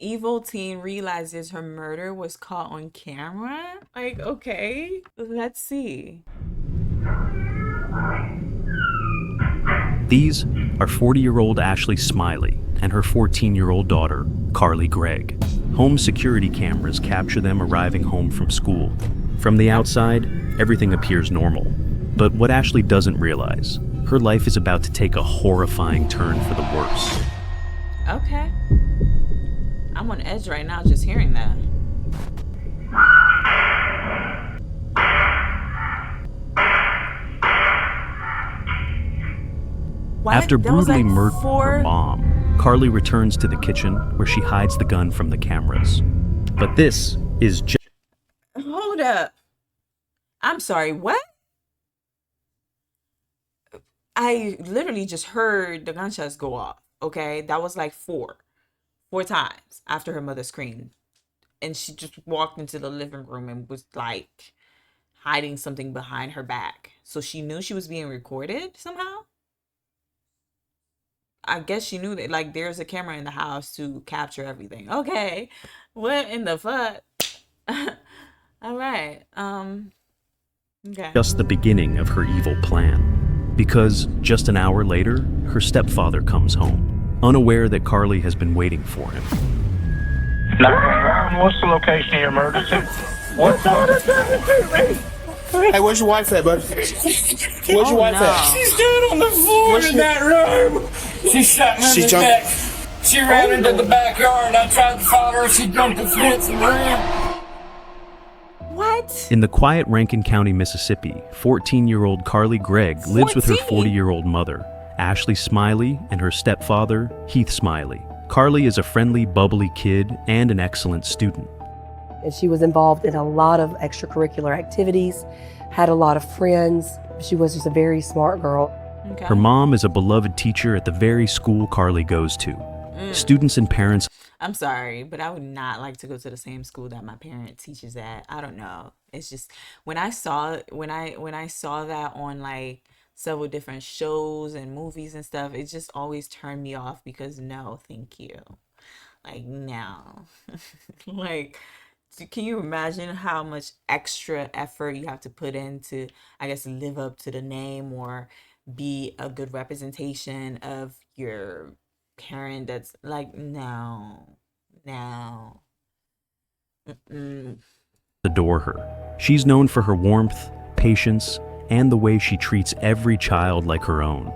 Evil teen realizes her murder was caught on camera. Like, okay, let's see. These are 40-year-old Ashley Smiley and her 14-year-old daughter, Carly Gregg. Home security cameras capture them arriving home from school. From the outside, everything appears normal. But what Ashley doesn't realize, her life is about to take a horrifying turn for the worse. Okay. I'm on edge right now just hearing that. What? After That was brutally like murdering her mom, Carly returns to the kitchen where she hides the gun from the cameras. But this is just... Hold up. I'm sorry, what? I literally just heard the gunshots go off, okay? That was like four times after her mother screamed. And she just walked into the living room and was like hiding something behind her back. So she knew she was being recorded somehow? I guess she knew that, like, there's a camera in the house to capture everything. Okay. What in the fuck? All right. Okay. just the beginning of her evil plan. Because just an hour later, her stepfather comes home, unaware that Carly has been waiting for him. 911, what's the location of your emergency? What's the... Hey, where's your wife at, bud? Where's your wife at? She's dead on the floor in that room. She shot me in the neck. She ran into the backyard. I tried to find her. She jumped the fence and ran. What? In the quiet Rankin County, Mississippi, 14-year-old Carly Gregg lives with her 40-year-old mother, Ashley Smiley, and her stepfather, Heath Smiley. Carly is a friendly, bubbly kid and an excellent student. And she was involved in a lot of extracurricular activities, had a lot of friends. She was just a very smart girl. Okay. Her mom is a beloved teacher at the very school Carly goes to. Students and parents... I'm sorry, but I would not like to go to the same school that my parent teaches at. I don't know. It's just when I saw that on like several different shows and movies and stuff, it just always turned me off because no, thank you. Like, no. Like, can you imagine how much extra effort you have to put in to, I guess, live up to the name or be a good representation of your parent? That's like, no. adore her. She's known for her warmth, patience, and the way she treats every child like her own.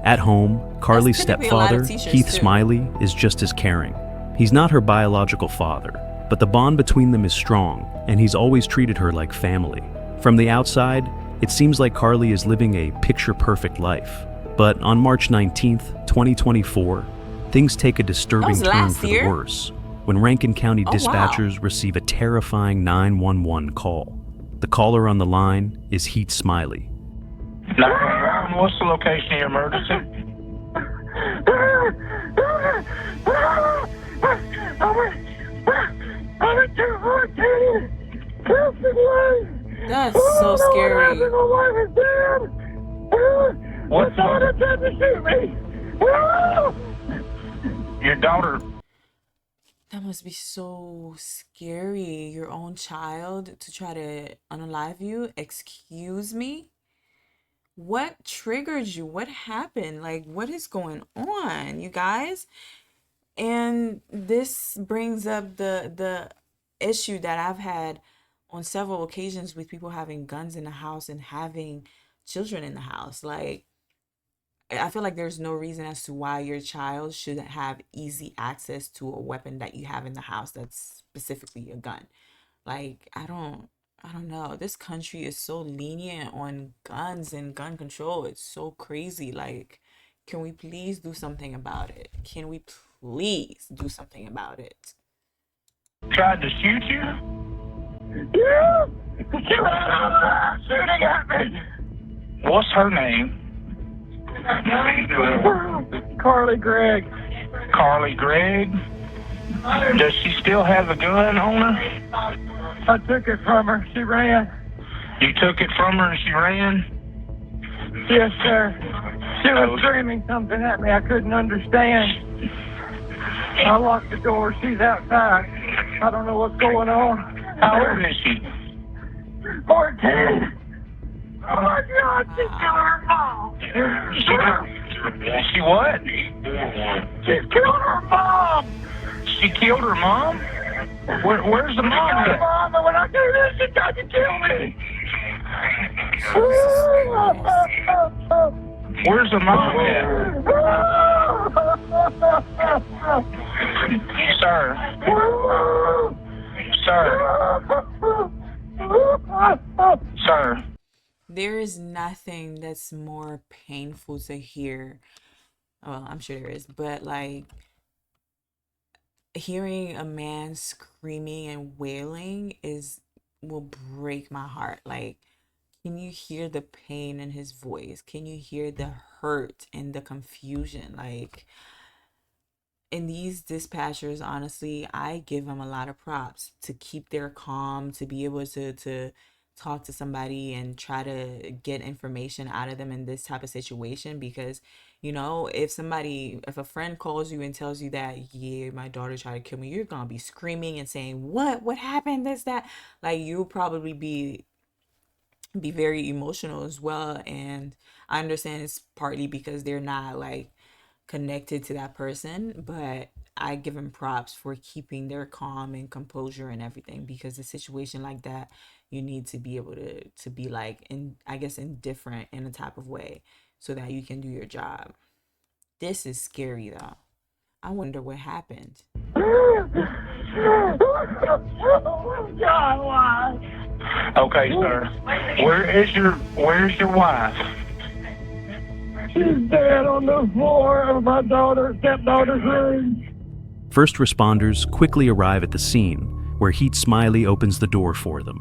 At home, Carly's stepfather, Heath Smiley, is just as caring. He's not her biological father, but the bond between them is strong, and he's always treated her like family. From the outside, it seems like Carly is living a picture-perfect life. But on March 19th, 2024, things take a disturbing turn for the worse when Rankin County dispatchers receive a terrifying 911 call. The caller on the line is Heath Smiley. 911, what's the location of your emergency? That's so scary. What's your daughter? That must be so scary. Your own child to try to unalive you. Excuse me? What triggered you? What happened? Like, what is going on, you guys? And this brings up the issue that I've had on several occasions with people having guns in the house and having children in the house. Like, I feel like there's no reason as to why your child should have easy access to a weapon that you have in the house that's specifically a gun. Like, I don't know. This country is so lenient on guns and gun control. It's so crazy. Like, can we please do something about it? Can we please do something about it? Tried to shoot you? Yeah! She ran over shooting at me! What's her name? Carly Gregg. Carly Gregg? Does she still have a gun on her? I took it from her. She ran. You took it from her and she ran? Yes, sir. She was screaming something at me I couldn't understand. I locked the door. She's outside. I don't know what's going on. How old is she? 14. Oh my God, she's killing her mom. She what? She's killing her mom. She killed her mom? Where's the mom at? Mom, and when I do this, she tried to kill me. Where's the mom at? Sir. Sir. There is nothing that's more painful to hear. Well, I'm sure there is, but like hearing a man screaming and wailing will break my heart. Like, can you hear the pain in his voice? Can you hear the hurt and the confusion? Like, in these dispatchers, honestly, I give them a lot of props to keep their calm, to be able to talk to somebody and try to get information out of them in this type of situation. Because, you know, if a friend calls you and tells you that, yeah, my daughter tried to kill me, you're gonna be screaming and saying, what happened, this, that. Like, you'll probably be very emotional as well. And I understand it's partly because they're not like connected to that person, but I give them props for keeping their calm and composure and everything, because a situation like that, you need to be able to be like, I guess, indifferent in a type of way so that you can do your job. This is scary though. I wonder what happened. God, why? Okay, sir. Where's your wife? She's dead on the floor of my stepdaughter's room. First responders quickly arrive at the scene, where Heat Smiley opens the door for them.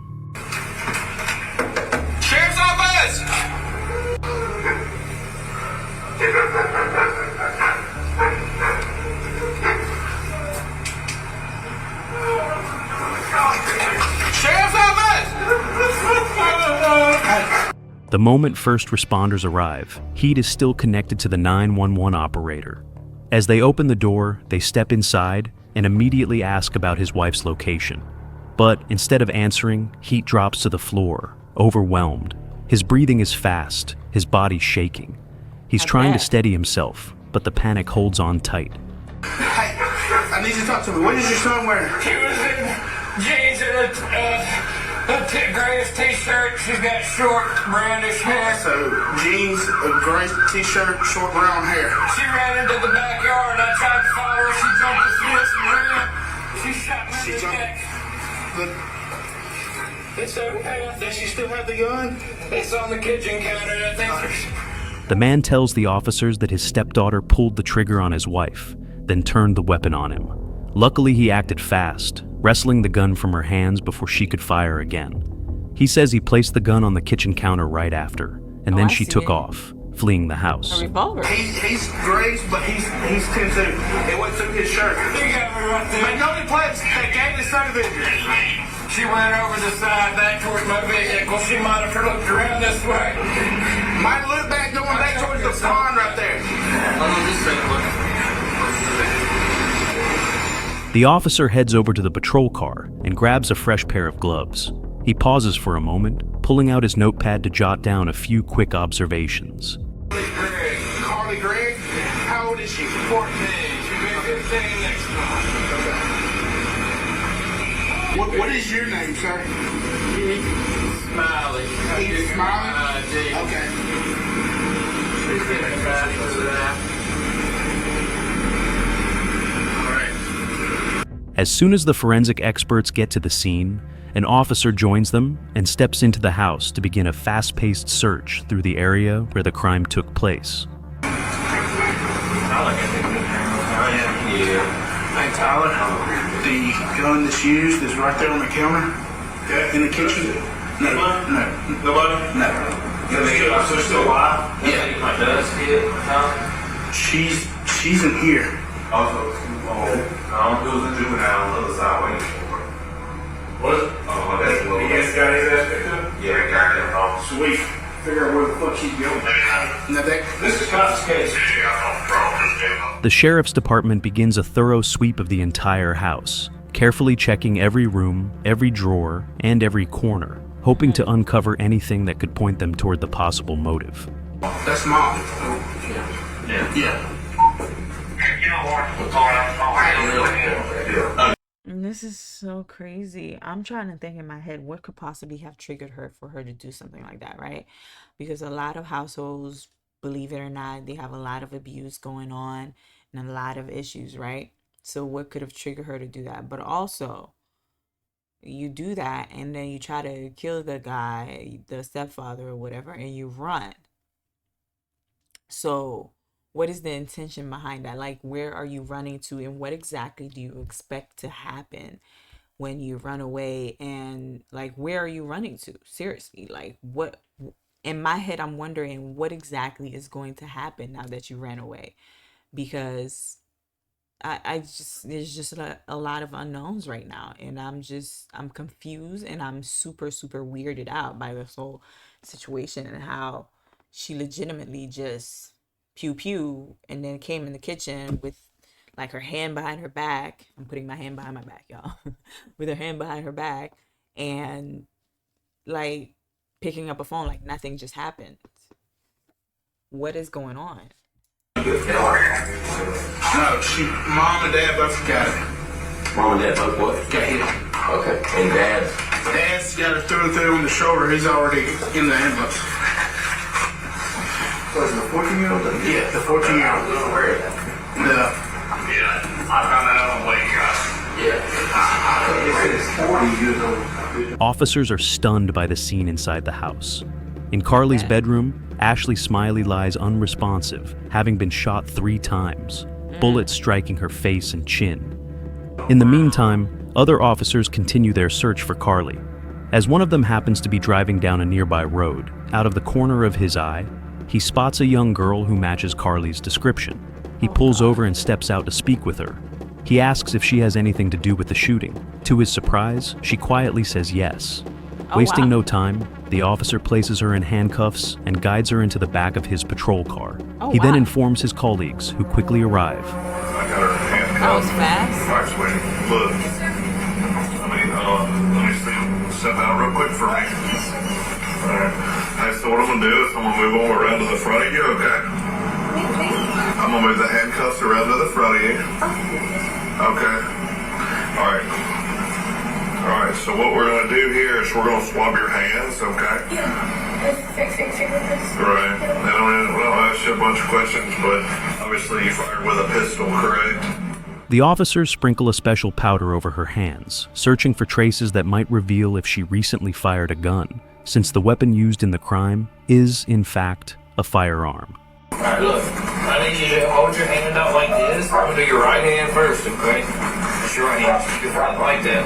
Sheriff's office! Sheriff's office! The moment first responders arrive, Heat is still connected to the 911 operator. As they open the door, they step inside and immediately ask about his wife's location. But instead of answering, Heat drops to the floor, overwhelmed. His breathing is fast, his body shaking. He's trying to steady himself, but the panic holds on tight. Hey, I need you to talk to me. What is your son wearing? She was in jeans and a grayish t-shirt. She's got short, brownish hair. So, jeans, a gray t-shirt, short brown hair. She ran into the backyard. I tried to follow her. She jumped the fence and ran. She shot me in the neck. It's okay. Does she still have the gun? It's on the kitchen counter. I think The man tells the officers that his stepdaughter pulled the trigger on his wife, then turned the weapon on him. Luckily, he acted fast, wresting the gun from her hands before she could fire again. He says he placed the gun on the kitchen counter right after, and then she took off, fleeing the house. A revolver. He's gray, but he's 10-2. It went through his shirt. you got me right there. Magnolia Place, they gave the son of it. She went over the side back towards my vehicle. She might have looked around this way. Might have looked back, going back towards the pond right there. The officer heads over to the patrol car and grabs a fresh pair of gloves. He pauses for a moment, pulling out his notepad to jot down a few quick observations. Carly Gregg, how old is she? 14. She'll be 15 next month. What is your name, sir? Smiley. Heath Smiley? Okay. As soon as the forensic experts get to the scene, an officer joins them and steps into the house to begin a fast-paced search through the area where the crime took place. Hey, Tyler, the gun that's used is right there on the counter in the kitchen. No. Nobody? No. Officer still alive? Yeah. My dust hit, Tom? She's in here. Also, it was a juvenile on the other side waiting for her. What? Oh, that's a little. You guys got his ass picked up? Yeah, I got him off. Sweet. Figure out where the fuck she's going. Now This is Scott's case. The sheriff's department begins a thorough sweep of the entire house, carefully checking every room, every drawer, and every corner, hoping to uncover anything that could point them toward the possible motive. That's Mom. Yeah. This is so crazy. I'm trying to think in my head what could possibly have triggered her for her to do something like that, right? Because a lot of households, believe it or not, they have a lot of abuse going on and a lot of issues, right? So what could have triggered her to do that? But also, you do that and then you try to kill the guy, the stepfather or whatever, and you run. So what is the intention behind that? Like, where are you running to, and what exactly do you expect to happen when you run away? And like, where are you running to? Seriously, like, what? In my head, I'm wondering what exactly is going to happen now that you ran away, because there's just a lot of unknowns right now, and I'm confused, and I'm super weirded out by this whole situation and how she legitimately just pew and then came in the kitchen with like her hand behind her back. I'm putting my hand behind my back, y'all. With her hand behind her back and like picking up a phone like nothing just happened. What is going on? No, Mom and Dad both got it. Mom and Dad both what? Got hit. Okay. And Dad's got it through and through on the shoulder. He's already in the ambulance. Was it the 14-year-old? Yeah, the 14-year-old. Where is that? No. Yeah, I found that out on the way, guys. Yeah. It says 40 years old. Officers are stunned by the scene inside the house. In Carly's bedroom, Ashley Smiley lies unresponsive, having been shot 3 times, bullets striking her face and chin. In the meantime, other officers continue their search for Carly. As one of them happens to be driving down a nearby road, out of the corner of his eye, he spots a young girl who matches Carly's description. He pulls over and steps out to speak with her. He asks if she has anything to do with the shooting. To his surprise, she quietly says yes. Wasting no time, the officer places her in handcuffs and guides her into the back of his patrol car. He then informs his colleagues, who quickly arrive. I got her handcuffed. That was fast. Right, wait, look. Let me step out real quick for me. Alright. Hey, so what I'm gonna do is I'm gonna move over around to the front of you, okay? I'm gonna move the handcuffs around to the front of you. Okay. Alright. Alright, so what we're gonna do here is we're gonna swab your hands, okay? Right. Now we'll ask you a bunch of questions, but obviously you fired with a pistol, correct? The officers sprinkle a special powder over her hands, searching for traces that might reveal if she recently fired a gun, since the weapon used in the crime is, in fact, a firearm. Alright, look. I need you to hold your hand out like this. I'm gonna do your right hand first, okay? Just your right hand. Just like that.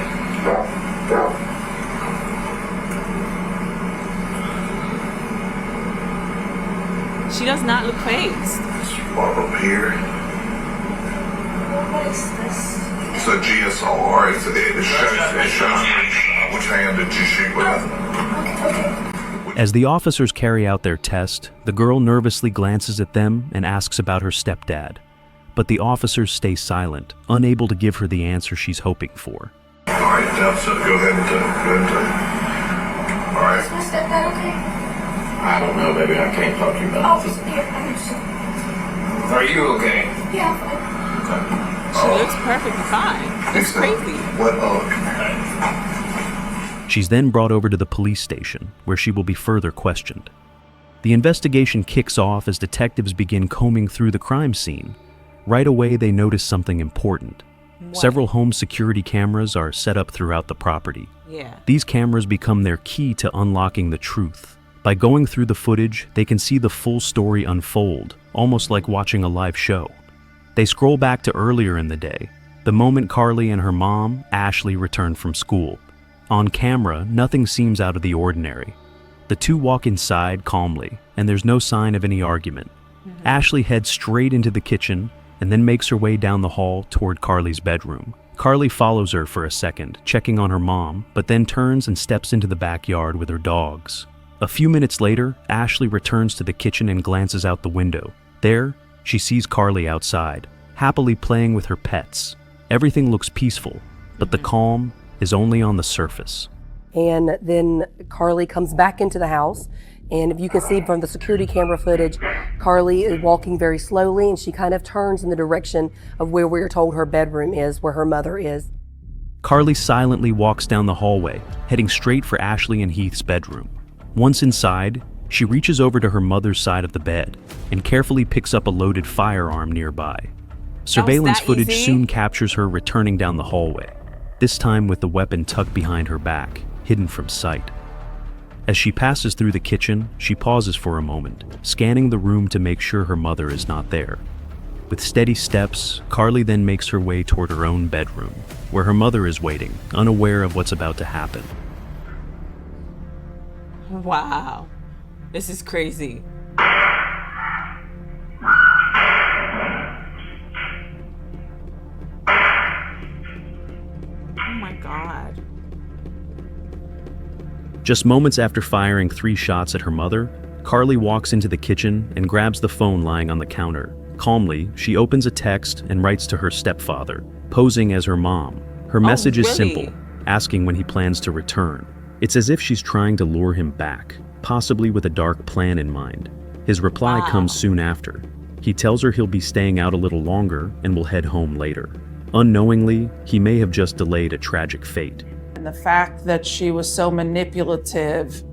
She does not look phased. Swab up here. What is this? It's a GSR. It shows which hand did you shoot with. Okay. As the officers carry out their test, the girl nervously glances at them and asks about her stepdad. But the officers stay silent, unable to give her the answer she's hoping for. Alright, now so go ahead and Alright. Is my stepdad okay? I don't know, baby. I can't talk to you about this. Are you okay? Yeah, I'm fine. She looks perfectly fine. It's crazy. What She's then brought over to the police station, where she will be further questioned. The investigation kicks off as detectives begin combing through the crime scene. Right away, they notice something important. What? Several home security cameras are set up throughout the property. Yeah. These cameras become their key to unlocking the truth. By going through the footage, they can see the full story unfold, almost like watching a live show. They scroll back to earlier in the day, the moment Carly and her mom, Ashley, returned from school. On camera, nothing seems out of the ordinary. The two walk inside calmly, and there's no sign of any argument. Ashley heads straight into the kitchen and then makes her way down the hall toward Carly's bedroom. Carly follows her for a second, checking on her mom, but then turns and steps into the backyard with her dogs. A few minutes later, Ashley returns to the kitchen and glances out the window. There, she sees Carly outside, happily playing with her pets. Everything looks peaceful, but the calm is only on the surface. And then Carly comes back into the house, and if you can see from the security camera footage, Carly is walking very slowly, and she kind of turns in the direction of where we're told her bedroom is, where her mother is. Carly silently walks down the hallway, heading straight for Ashley and Heath's bedroom. Once inside, she reaches over to her mother's side of the bed and carefully picks up a loaded firearm nearby. Surveillance footage soon captures her returning down the hallway, this time with the weapon tucked behind her back, hidden from sight. As she passes through the kitchen, she pauses for a moment, scanning the room to make sure her mother is not there. With steady steps, Carly then makes her way toward her own bedroom, where her mother is waiting, unaware of what's about to happen. Wow. This is crazy. Oh my God. Just moments after firing 3 shots at her mother, Carly walks into the kitchen and grabs the phone lying on the counter. Calmly, she opens a text and writes to her stepfather, posing as her mom. Her message is simple, asking when he plans to return. It's as if she's trying to lure him back, possibly with a dark plan in mind. His reply comes soon after. He tells her he'll be staying out a little longer and will head home later. Unknowingly, he may have just delayed a tragic fate. And the fact that she was so manipulative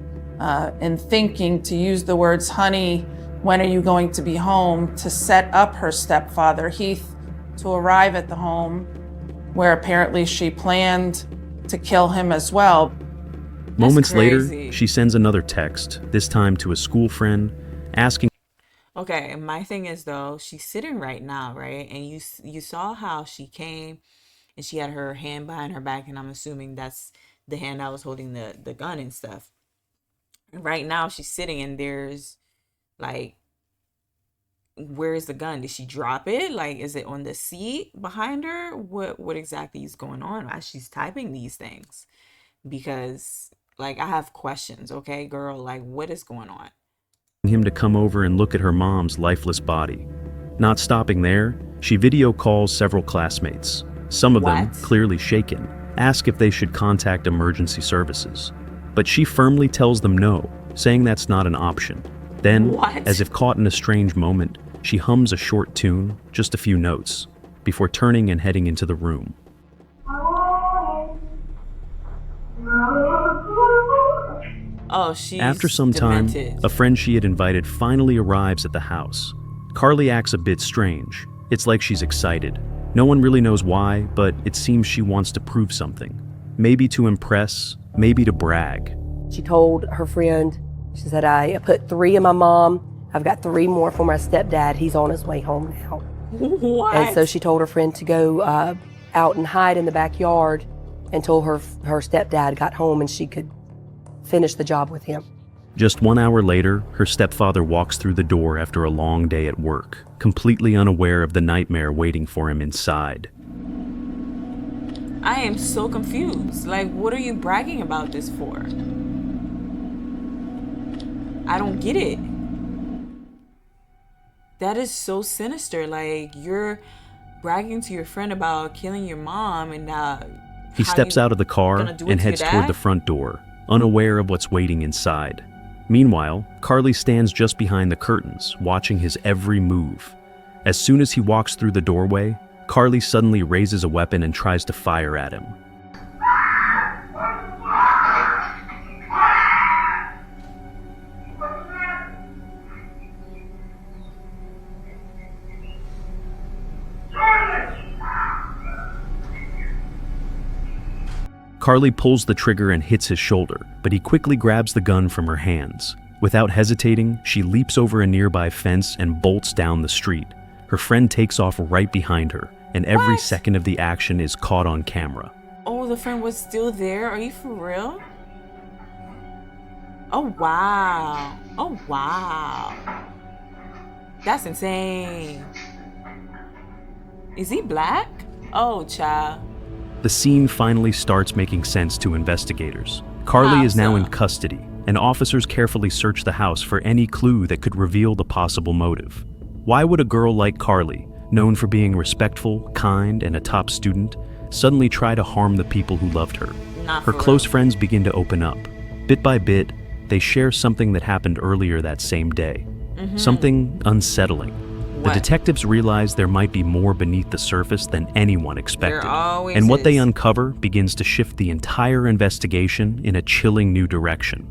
in thinking to use the words, honey, when are you going to be home, to set up her stepfather, Heath, to arrive at the home, where apparently she planned to kill him as well. Moments later, she sends another text, this time to a school friend, asking... Okay, my thing is though, she's sitting right now, right? And you saw how she came and she had her hand behind her back, and I'm assuming that's the hand that was holding the gun and stuff. And right now she's sitting and there's like, where's the gun? Did she drop it? Like, is it on the seat behind her? What exactly is going on as she's typing these things? Because like, I have questions, okay, girl, like what is going on? Him to come over and look at her mom's lifeless body. Not stopping there, she video calls several classmates. Some of them, clearly shaken, ask if they should contact emergency services. But she firmly tells them no, saying that's not an option. Then, as if caught in a strange moment, she hums a short tune, just a few notes, before turning and heading into the room. Oh, she's After some time, a friend she had invited finally arrives at the house. Carly acts a bit strange. It's like she's excited. No one really knows why, but it seems she wants to prove something. Maybe to impress, maybe to brag. She told her friend, she said, I put 3 in my mom. I've got 3 more for my stepdad. He's on his way home now. What? And so she told her friend to go out and hide in the backyard until her stepdad got home and she could finish the job with him. Just 1 hour later, her stepfather walks through the door after a long day at work, completely unaware of the nightmare waiting for him inside. I am so confused. Like, what are you bragging about this for? I don't get it. That is so sinister. Like, you're bragging to your friend about killing your mom, and he steps out of the car and heads toward the front door, unaware of what's waiting inside. Meanwhile, Carly stands just behind the curtains, watching his every move. As soon as he walks through the doorway, Carly suddenly raises a weapon and tries to fire at him. Carly pulls the trigger and hits his shoulder, but he quickly grabs the gun from her hands. Without hesitating, she leaps over a nearby fence and bolts down the street. Her friend takes off right behind her, and every second of the action is caught on camera. Oh, the friend was still there? Are you for real? Oh, wow. Oh, wow. That's insane. Is he black? Oh, child. The scene finally starts making sense to investigators. Carly is now in custody, and officers carefully search the house for any clue that could reveal the possible motive. Why would a girl like Carly, known for being respectful, kind, and a top student, suddenly try to harm the people who loved her. Not Her for close real. friends begin to open up. Bit by bit, they share something that happened earlier that same day. Something unsettling. The What? detectives realize there might be more beneath the surface than anyone expected. always And what they is. uncover begins to shift the entire investigation in a chilling new direction.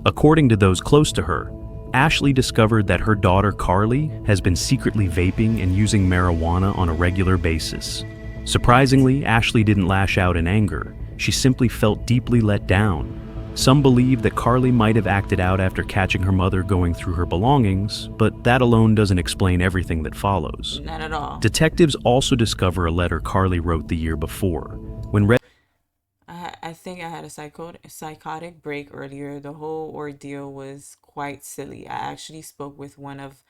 According to those close to her, Ashley discovered that her daughter Carly has been secretly vaping and using marijuana on a regular basis. Surprisingly, Ashley didn't lash out in anger. She simply felt deeply let down. Some believe that Carly might have acted out after catching her mother going through her belongings, but that alone doesn't explain everything that follows. Not at all. Detectives also discover a letter Carly wrote the year before. When read I think I had a psychotic break earlier. The whole ordeal was quite silly. I actually spoke with one of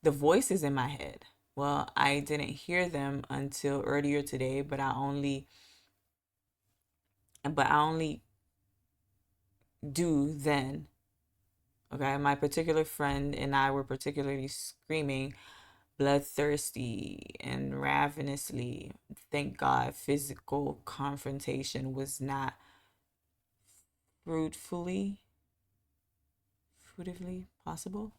the voices in my head. Well, I didn't hear them until earlier today, but I only do then. Okay, my particular friend and I were particularly screaming bloodthirsty and ravenously. Thank God physical confrontation was not fruitfully fruitively possible.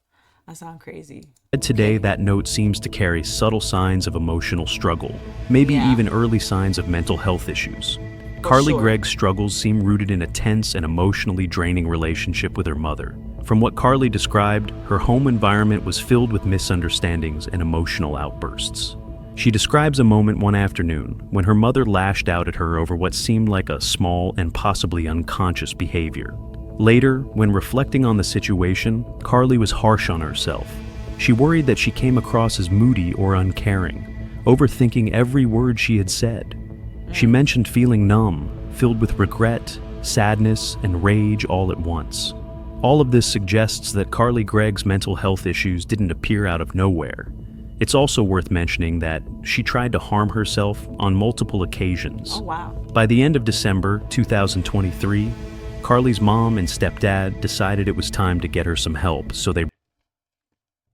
I sound crazy. today, Okay. that note seems to carry subtle signs of emotional struggle, maybe Yeah. even early signs of mental health issues. For Carly sure. Gregg's struggles seem rooted in a tense and emotionally draining relationship with her mother. From what Carly described, her home environment was filled with misunderstandings and emotional outbursts. She describes a moment one afternoon when her mother lashed out at her over what seemed like a small and possibly unconscious behavior. Later, when reflecting on the situation, Carly was harsh on herself. She worried that she came across as moody or uncaring, overthinking every word she had said. She mentioned feeling numb, filled with regret, sadness, and rage all at once. All of this suggests that Carly Gregg's mental health issues didn't appear out of nowhere. It's also worth mentioning that she tried to harm herself on multiple occasions. Oh, wow. By the end of December 2023, Carly's mom and stepdad decided it was time to get her some help, so they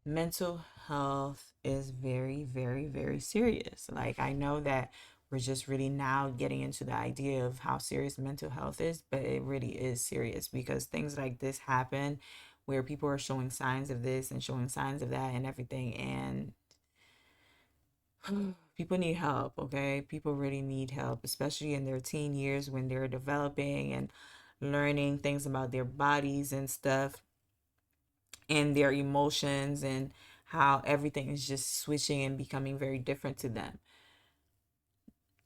Mental health is very, very, very serious. Like, I know that we're just really now getting into the idea of how serious mental health is, but it really is serious because things like this happen where people are showing signs of this and showing signs of that and everything. And people need help, okay? People really need help, especially in their teen years when they're developing and learning things about their bodies and stuff and their emotions and how everything is just switching and becoming very different to them.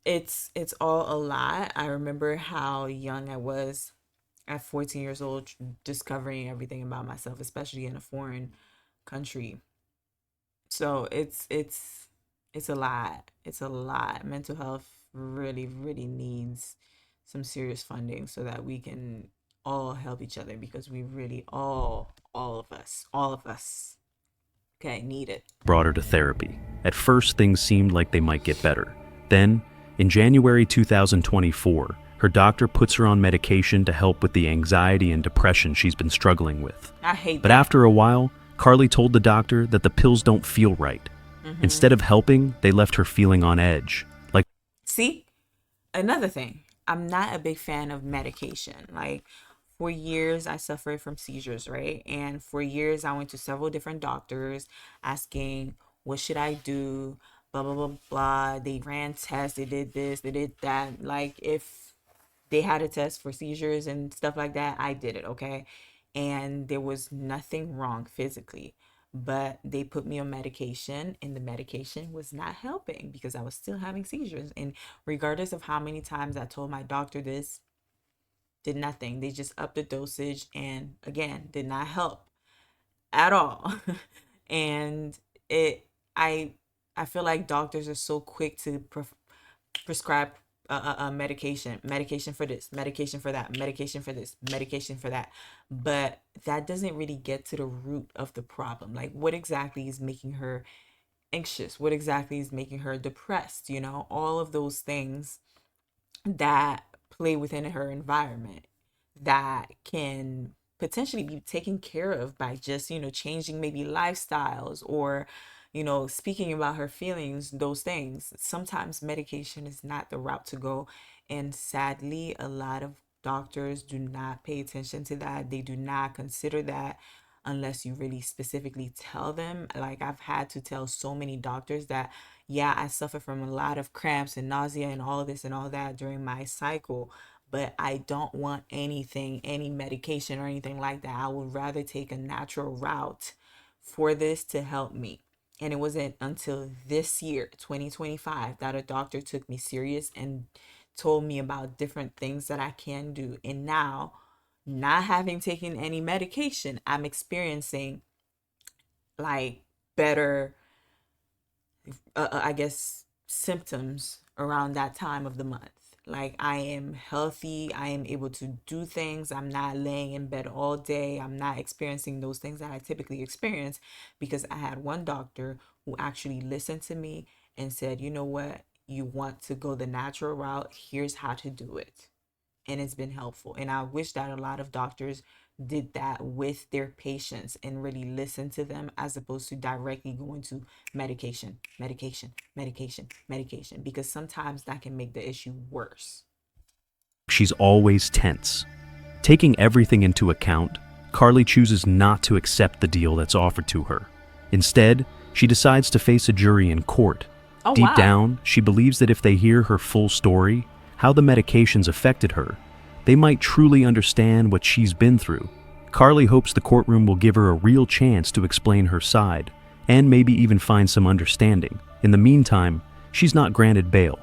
It's all a lot. I remember how young I was at 14 years old discovering everything about myself, especially in a foreign country. So it's a lot. It's a lot. Mental health really, really needs some serious funding so that we can all help each other because we really all of us, okay, need it. brought her to therapy. At first, things seemed like they might get better. Then, in January 2024, her doctor puts her on medication to help with the anxiety and depression she's been struggling with. I hate But that. after a while, Carly told the doctor that the pills don't feel right. Instead of helping, they left her feeling on edge. Like, See, another thing, I'm not a big fan of medication. Like, for years, I suffered from seizures, right? And for years, I went to several different doctors asking, what should I do? Blah, blah, blah, blah. They ran tests, they did this, they did that. Like, if they had a test for seizures and stuff like that, I did it, okay? And there was nothing wrong physically. But they put me on medication, and the medication was not helping because I was still having seizures. And regardless of how many times I told my doctor this, did nothing. They just upped the dosage and again did not help at all. And it I I feel like doctors are so quick to prescribe medication for this, medication for that, medication for this, medication for that, but that doesn't really get to the root of the problem. Like, what exactly is making her anxious? What exactly is making her depressed? All of those things that play within her environment that can potentially be taken care of by just changing maybe lifestyles or speaking about her feelings, those things. Sometimes medication is not the route to go. And sadly, a lot of doctors do not pay attention to that. They do not consider that unless you really specifically tell them. Like, I've had to tell so many doctors that, yeah, I suffer from a lot of cramps and nausea and all this and all that during my cycle, but I don't want any medication or anything like that. I would rather take a natural route for this to help me. And it wasn't until this year, 2025, that a doctor took me serious and told me about different things that I can do. And now, not having taken any medication, I'm experiencing like better, I guess, symptoms around that time of the month. Like, I am healthy, I am able to do things, I'm not laying in bed all day, I'm not experiencing those things that I typically experience, because I had one doctor who actually listened to me and said, you know what, you want to go the natural route, here's how to do it. And it's been helpful. And I wish that a lot of doctors did that with their patients and really listen to them, as opposed to directly going to medication, because sometimes that can make the issue worse. She's always tense. Taking everything into account, Carly chooses not to accept the deal that's offered to her. Instead, she decides to face a jury in court. Deep down, she believes that if they hear her full story, how the medications affected her, they might truly understand what she's been through. Carly hopes the courtroom will give her a real chance to explain her side, and maybe even find some understanding. In the meantime, she's not granted bail.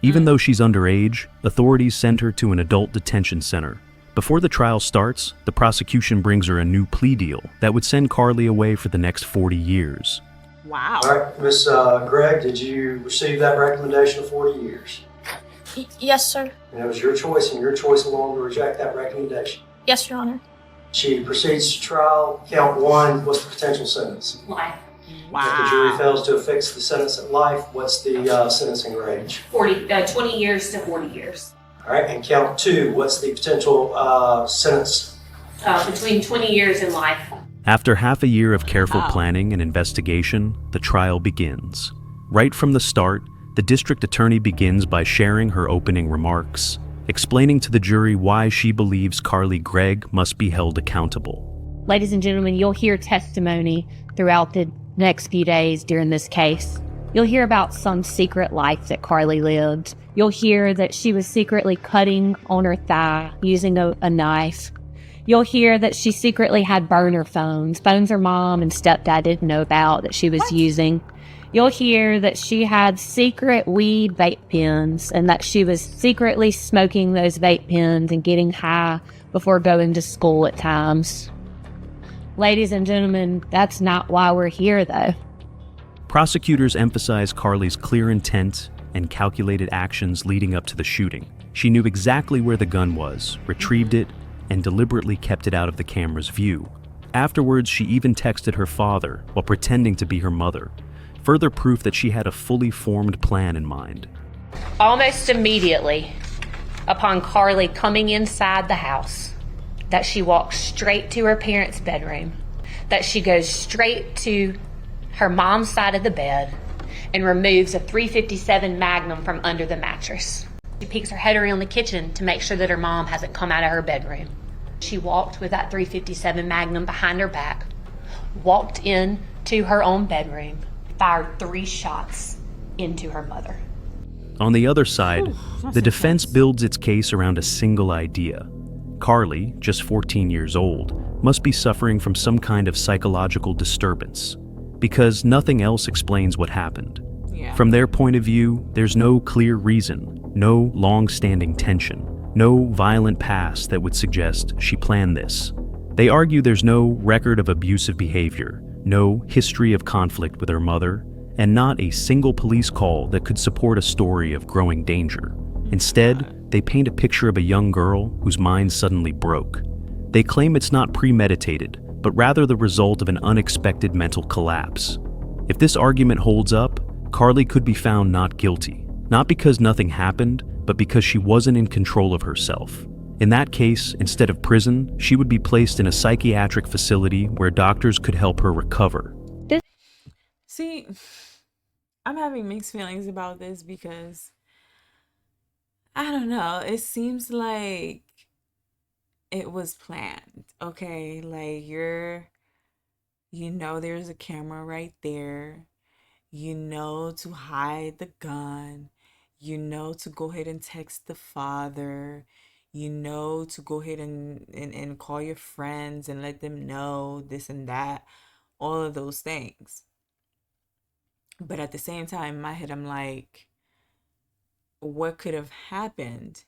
Even though she's underage, authorities send her to an adult detention center. Before the trial starts, the prosecution brings her a new plea deal that would send Carly away for the next 40 years. Wow. All right, Miss Gregg, did you receive that recommendation of 40 years? Yes, sir. And it was your choice and your choice alone to reject that recommendation? Yes, Your Honor. She proceeds to trial. Count one, what's the potential sentence? Life. Wow. If the jury fails to affix the sentence at life, what's the sentencing range? 20 years to 40 years. All right, and count two, what's the potential sentence? Between 20 years and life. After half a year of careful planning and investigation, the trial begins. Right from the start, the district attorney begins by sharing her opening remarks, explaining to the jury why she believes Carly Gregg must be held accountable. Ladies and gentlemen, you'll hear testimony throughout the next few days during this case. You'll hear about some secret life that Carly lived. You'll hear that she was secretly cutting on her thigh using a knife. You'll hear that she secretly had burner phones her mom and stepdad didn't know about, that she was using. You'll hear that she had secret weed vape pens and that she was secretly smoking those vape pens and getting high before going to school at times. Ladies and gentlemen, that's not why we're here, though. Prosecutors emphasize Carly's clear intent and calculated actions leading up to the shooting. She knew exactly where the gun was, retrieved it, and deliberately kept it out of the camera's view. Afterwards, she even texted her father while pretending to be her mother. Further proof that she had a fully formed plan in mind. Almost immediately, upon Carly coming inside the house, that she walks straight to her parents' bedroom, that she goes straight to her mom's side of the bed and removes a .357 Magnum from under the mattress. She peeks her head around the kitchen to make sure that her mom hasn't come out of her bedroom. She walked with that .357 Magnum behind her back, walked in to her own bedroom, fired 3 shots into her mother. On the other side, the defense builds its case around a single idea. Carly, just 14 years old, must be suffering from some kind of psychological disturbance, because nothing else explains what happened. From their point of view, there's no clear reason, no long-standing tension, no violent past that would suggest she planned this. They argue there's no record of abusive behavior, no history of conflict with her mother, and not a single police call that could support a story of growing danger. Instead, they paint a picture of a young girl whose mind suddenly broke. They claim it's not premeditated, but rather the result of an unexpected mental collapse. If this argument holds up, Carly could be found not guilty, not because nothing happened, but because she wasn't in control of herself. In that case, instead of prison, she would be placed in a psychiatric facility where doctors could help her recover. See, I'm having mixed feelings about this because I don't know. It seems like it was planned. Okay, like there's a camera right there. To hide the gun. To go ahead and text the father. To go ahead and call your friends and let them know this and that. All of those things. But at the same time, in my head, I'm like, what could have happened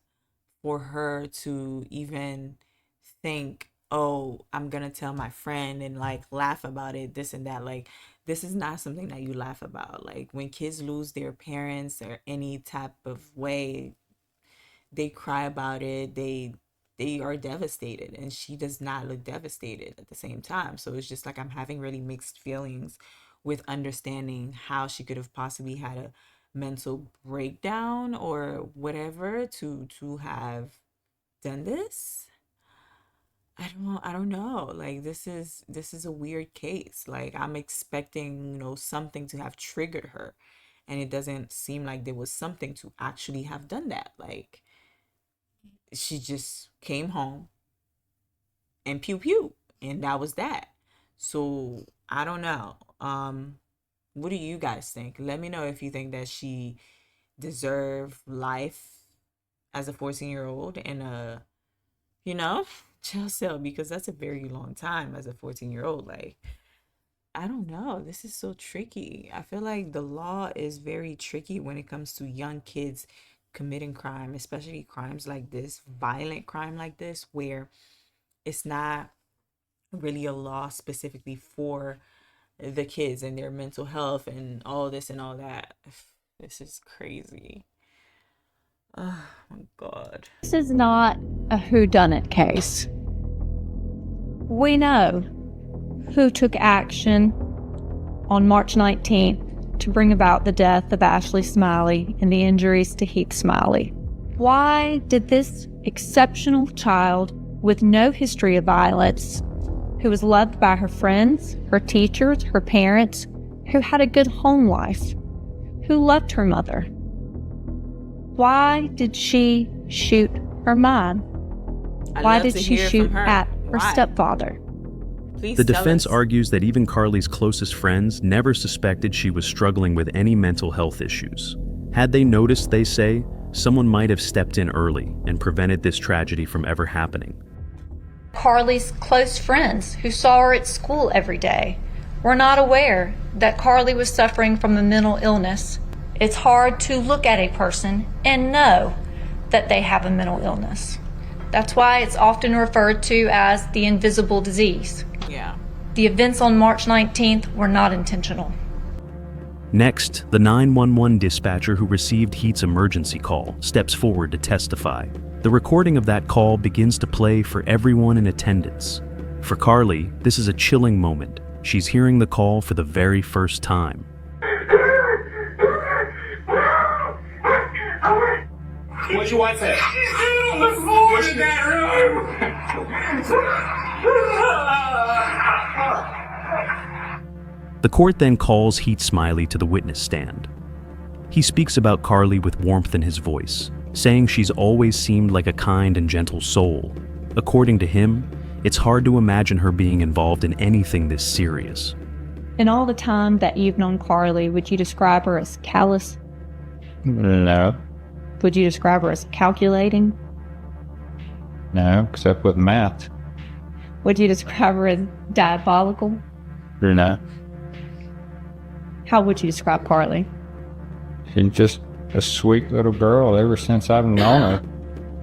for her to even think, oh, I'm gonna tell my friend and like laugh about it, this and that. Like, this is not something that you laugh about. Like, when kids lose their parents or any type of way, they cry about it. They are devastated, and she does not look devastated at the same time. So it's just like I'm having really mixed feelings with understanding how she could have possibly had a mental breakdown or whatever to have done this. I don't know. Like, this is a weird case. Like, I'm expecting, something to have triggered her, and it doesn't seem like there was something to actually have done that. Like, she just came home and pew pew, and that was that. So I don't know. What do you guys think? Let me know if you think that she deserved life as a 14-year-old and jail cell, because that's a very long time as a 14-year-old. Like, I don't know. This is so tricky. I feel like the law is very tricky when it comes to young kids committing crime, especially crimes like this, violent crime like this, where it's not really a law specifically for the kids and their mental health and all this and all that. This is crazy. Oh my God. This is not a whodunit case. We know who took action on March 19th to bring about the death of Ashley Smiley and the injuries to Heath Smiley. Why did this exceptional child with no history of violence, who was loved by her friends, her teachers, her parents, who had a good home life, who loved her mother, why did she shoot her mom? Why did she shoot at her stepfather? The defense argues that even Carly's closest friends never suspected she was struggling with any mental health issues. Had they noticed, they say, someone might have stepped in early and prevented this tragedy from ever happening. Carly's close friends who saw her at school every day were not aware that Carly was suffering from a mental illness. It's hard to look at a person and know that they have a mental illness. That's why it's often referred to as the invisible disease. Yeah. The events on March 19th were not intentional. Next, the 911 dispatcher who received Heath's emergency call steps forward to testify. The recording of that call begins to play for everyone in attendance. For Carly, this is a chilling moment. She's hearing the call for the very first time. What's your wife at? What's in that room? The court then calls Heath Smiley to the witness stand. He speaks about Carly with warmth in his voice, saying she's always seemed like a kind and gentle soul. According to him, it's hard to imagine her being involved in anything this serious. In all the time that you've known Carly, would you describe her as callous? No. Would you describe her as calculating? No, except with math. Would you describe her as diabolical? No. How would you describe Carly? She's just a sweet little girl ever since I've known her.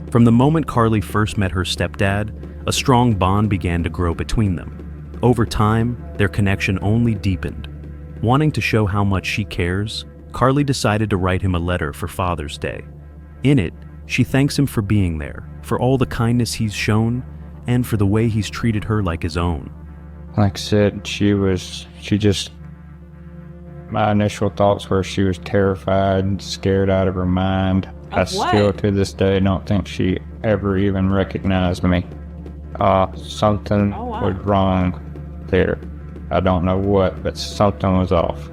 From the moment Carly first met her stepdad, a strong bond began to grow between them. Over time, their connection only deepened. Wanting to show how much she cares, Carly decided to write him a letter for Father's Day. In it, she thanks him for being there, for all the kindness he's shown, and for the way he's treated her like his own. Like I said, my initial thoughts were she was terrified, scared out of her mind. I still to this day don't think she ever even recognized me. Something was wrong there. I don't know what, but something was off.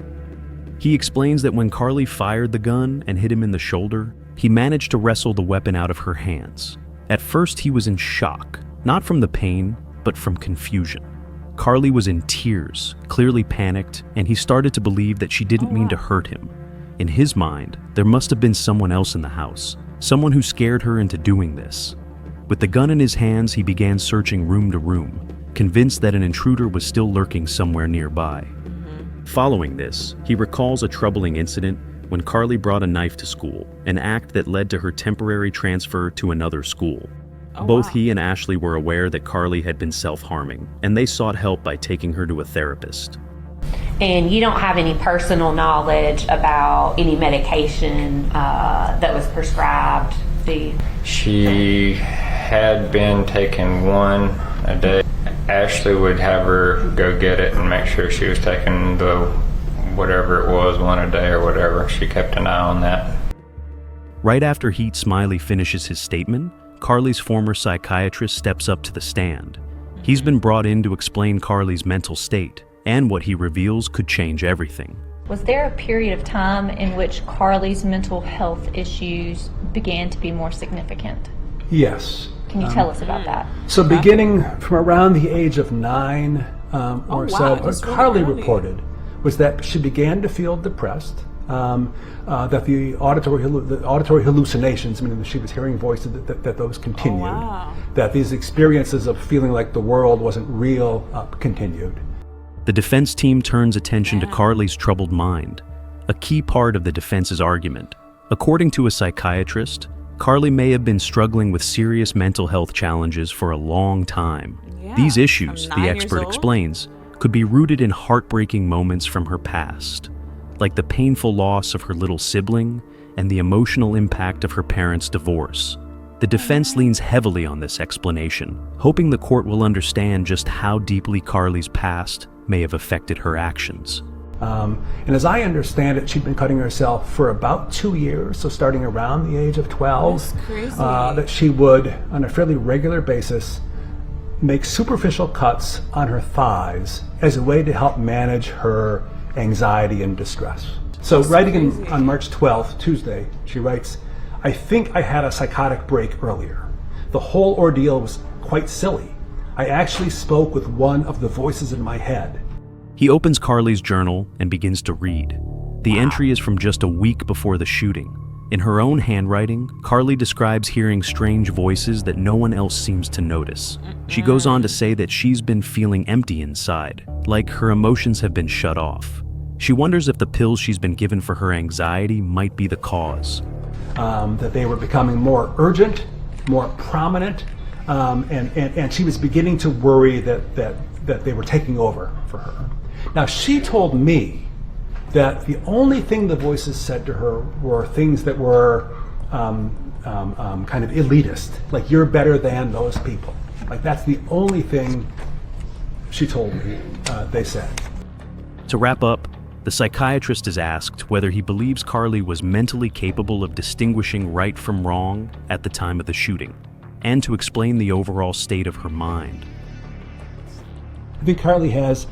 He explains that when Carly fired the gun and hit him in the shoulder, he managed to wrestle the weapon out of her hands. At first, he was in shock, not from the pain, but from confusion. Carly was in tears, clearly panicked, and he started to believe that she didn't mean to hurt him. In his mind, there must have been someone else in the house, someone who scared her into doing this. With the gun in his hands, he began searching room to room, convinced that an intruder was still lurking somewhere nearby. Following this, he recalls a troubling incident when Carly brought a knife to school, an act that led to her temporary transfer to another school. Both he and Ashley were aware that Carly had been self-harming, and they sought help by taking her to a therapist. And you don't have any personal knowledge about any medication that was prescribed? She had been taking one a day. Ashley would have her go get it and make sure she was taking the whatever it was, one a day or whatever. She kept an eye on that. Right after Heath Smiley finishes his statement, Carly's former psychiatrist steps up to the stand. He's been brought in to explain Carly's mental state, and what he reveals could change everything. Was there a period of time in which Carly's mental health issues began to be more significant? Yes. Can you tell us about that? So beginning from around the age of 9 or so, what Carly reported was that she began to feel depressed, that the auditory hallucinations, meaning that she was hearing voices, that those continued, that these experiences of feeling like the world wasn't real continued. The defense team turns attention to Carly's troubled mind, a key part of the defense's argument. According to a psychiatrist, Carly may have been struggling with serious mental health challenges for a long time. These issues, the expert explains, could be rooted in heartbreaking moments from her past, like the painful loss of her little sibling and the emotional impact of her parents' divorce. The defense leans heavily on this explanation, hoping the court will understand just how deeply Carly's past may have affected her actions. And as I understand it, she'd been cutting herself for about 2 years, so starting around the age of 12, that she would, on a fairly regular basis, make superficial cuts on her thighs as a way to help manage her anxiety and distress. So writing on March 12th, Tuesday, she writes, "I think I had a psychotic break earlier. The whole ordeal was quite silly. I actually spoke with one of the voices in my head." He opens Carly's journal and begins to read. The entry is from just a week before the shooting. In her own handwriting, Carly describes hearing strange voices that no one else seems to notice. She goes on to say that she's been feeling empty inside, like her emotions have been shut off. She wonders if the pills she's been given for her anxiety might be the cause. That they were becoming more urgent, more prominent, and she was beginning to worry that they were taking over for her. Now, she told me that the only thing the voices said to her were things that were kind of elitist, like you're better than those people. Like that's the only thing she told me they said. To wrap up, the psychiatrist is asked whether he believes Carly was mentally capable of distinguishing right from wrong at the time of the shooting, and to explain the overall state of her mind. I think Carly has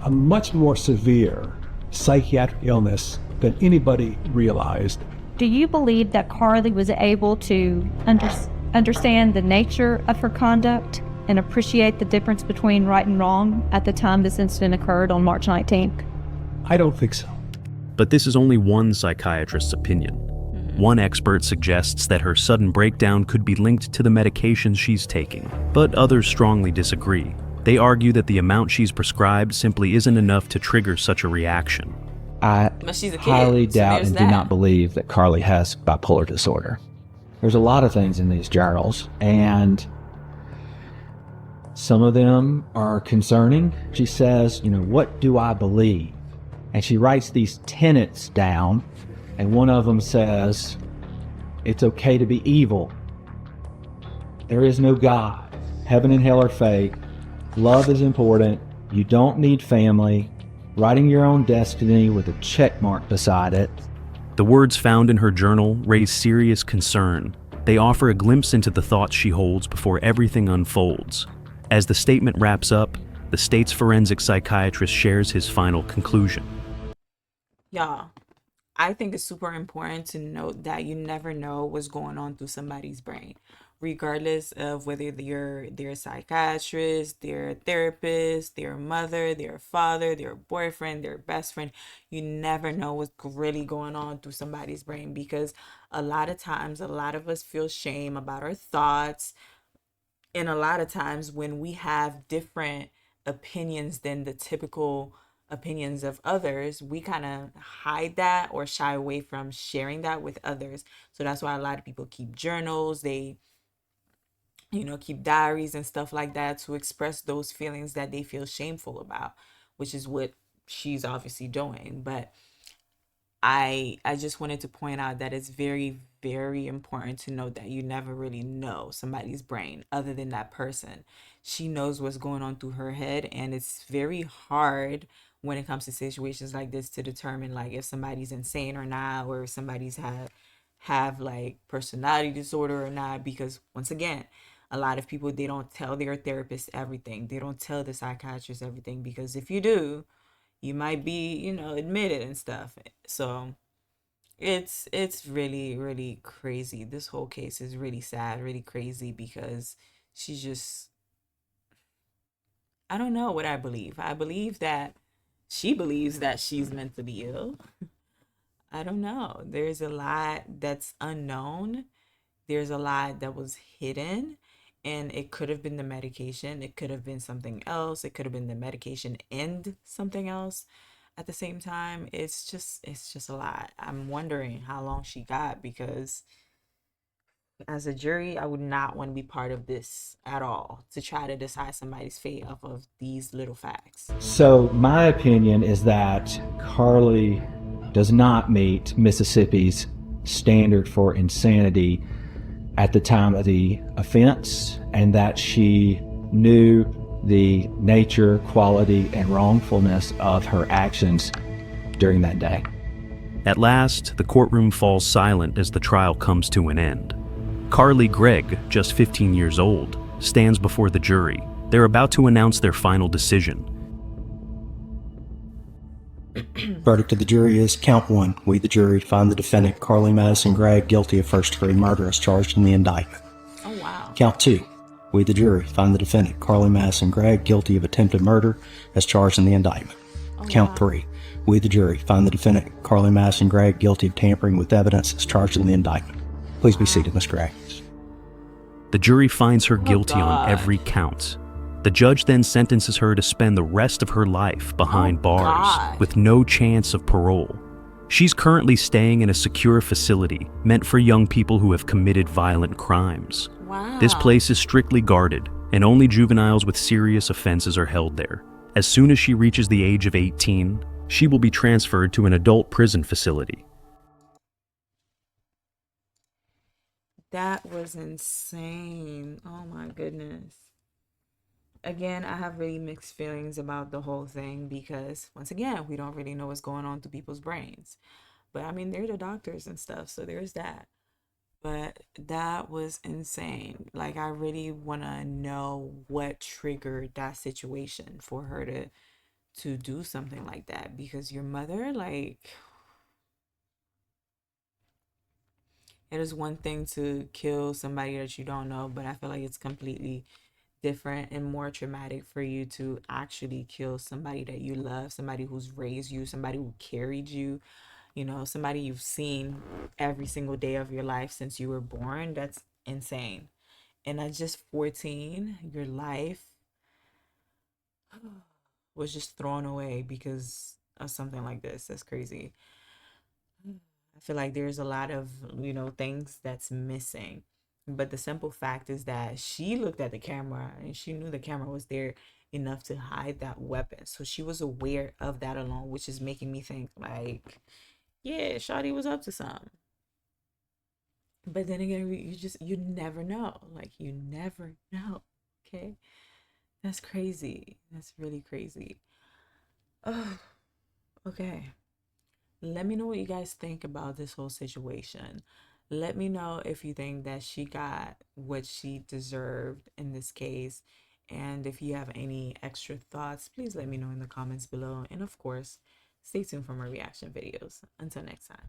a much more severe psychiatric illness than anybody realized. Do you believe that Carly was able to understand the nature of her conduct and appreciate the difference between right and wrong at the time this incident occurred on March 19th? I don't think so. But this is only one psychiatrist's opinion. One expert suggests that her sudden breakdown could be linked to the medications she's taking, but others strongly disagree. They argue that the amount she's prescribed simply isn't enough to trigger such a reaction. I highly doubt and do not believe that Carly has bipolar disorder. There's a lot of things in these journals, and some of them are concerning. She says, what do I believe? And she writes these tenets down, and one of them says, it's okay to be evil. There is no God. Heaven and hell are fake. Love is important. You don't need family. Writing your own destiny with a check mark beside it. The words found in her journal raise serious concern. They offer a glimpse into the thoughts she holds before everything unfolds. As the statement wraps up, the state's forensic psychiatrist shares his final conclusion. Y'all, I think it's super important to note that you never know what's going on through somebody's brain, regardless of whether they're a psychiatrist, they're a therapist, their mother, their father, their boyfriend, their best friend. You never know what's really going on through somebody's brain, because a lot of times, a lot of us feel shame about our thoughts, and a lot of times when we have different opinions than the typical opinions of others, we kind of hide that or shy away from sharing that with others. So that's why a lot of people keep journals, they, keep diaries and stuff like that to express those feelings that they feel shameful about, which is what she's obviously doing. But I just wanted to point out that it's very, very important to note that you never really know somebody's brain other than that person. She knows what's going on through her head, and it's very hard when it comes to situations like this to determine like if somebody's insane or not, or if somebody's have like personality disorder or not, because once again, a lot of people, they don't tell their therapist everything. They don't tell the psychiatrist everything, because if you do, you might be, admitted and stuff. So it's really, really crazy. This whole case is really sad, really crazy, because she's just, I don't know what I believe. I believe that she believes that she's mentally ill. I don't know. There's a lot that's unknown. There's a lot that was hidden, and it could have been the medication. It could have been something else. It could have been the medication and something else at the same time. It's just a lot. I'm wondering how long she got, because as a jury, I would not want to be part of this at all, to try to decide somebody's fate off of these little facts. So my opinion is that Carly does not meet Mississippi's standard for insanity at the time of the offense, and that she knew the nature, quality, and wrongfulness of her actions during that day. At last, the courtroom falls silent as the trial comes to an end. Carly Gregg, just 15 years old, stands before the jury. They're about to announce their final decision. Verdict of the jury is count one. We, the jury, find the defendant, Carly Madison Gregg, guilty of first-degree murder as charged in the indictment. Oh, wow. Count two. We, the jury, find the defendant, Carly Madison Gregg, guilty of attempted murder as charged in the indictment. Count three. We, the jury, find the defendant, Carly Madison Gregg, guilty of tampering with evidence as charged in the indictment. Please be seated, Ms. Gregg. The jury finds her guilty on every count. The judge then sentences her to spend the rest of her life behind bars with no chance of parole. She's currently staying in a secure facility meant for young people who have committed violent crimes. Wow. This place is strictly guarded, and only juveniles with serious offenses are held there. As soon as she reaches the age of 18, she will be transferred to an adult prison facility. That was insane. Oh my goodness. Again, I have really mixed feelings about the whole thing, because once again, we don't really know what's going on through people's brains. But I mean, they're the doctors and stuff, so there's that. But that was insane. Like, I really want to know what triggered that situation for her to do something like that, because your mother, like, it is one thing to kill somebody that you don't know, but I feel like it's completely different and more traumatic for you to actually kill somebody that you love, somebody who's raised you, somebody who carried you, somebody you've seen every single day of your life since you were born. That's insane. And at just 14, your life was just thrown away because of something like this. That's crazy. I feel like there's a lot of, things that's missing. But the simple fact is that she looked at the camera and she knew the camera was there enough to hide that weapon. So she was aware of that alone, which is making me think like, yeah, Shawty was up to something. But then again, you never know. Like, you never know. Okay. That's crazy. That's really crazy. Oh, okay. Let me know what you guys think about this whole situation. Let me know if you think that she got what she deserved in this case. And if you have any extra thoughts, please let me know in the comments below. And of course, Stay tuned for more reaction videos. Until next time.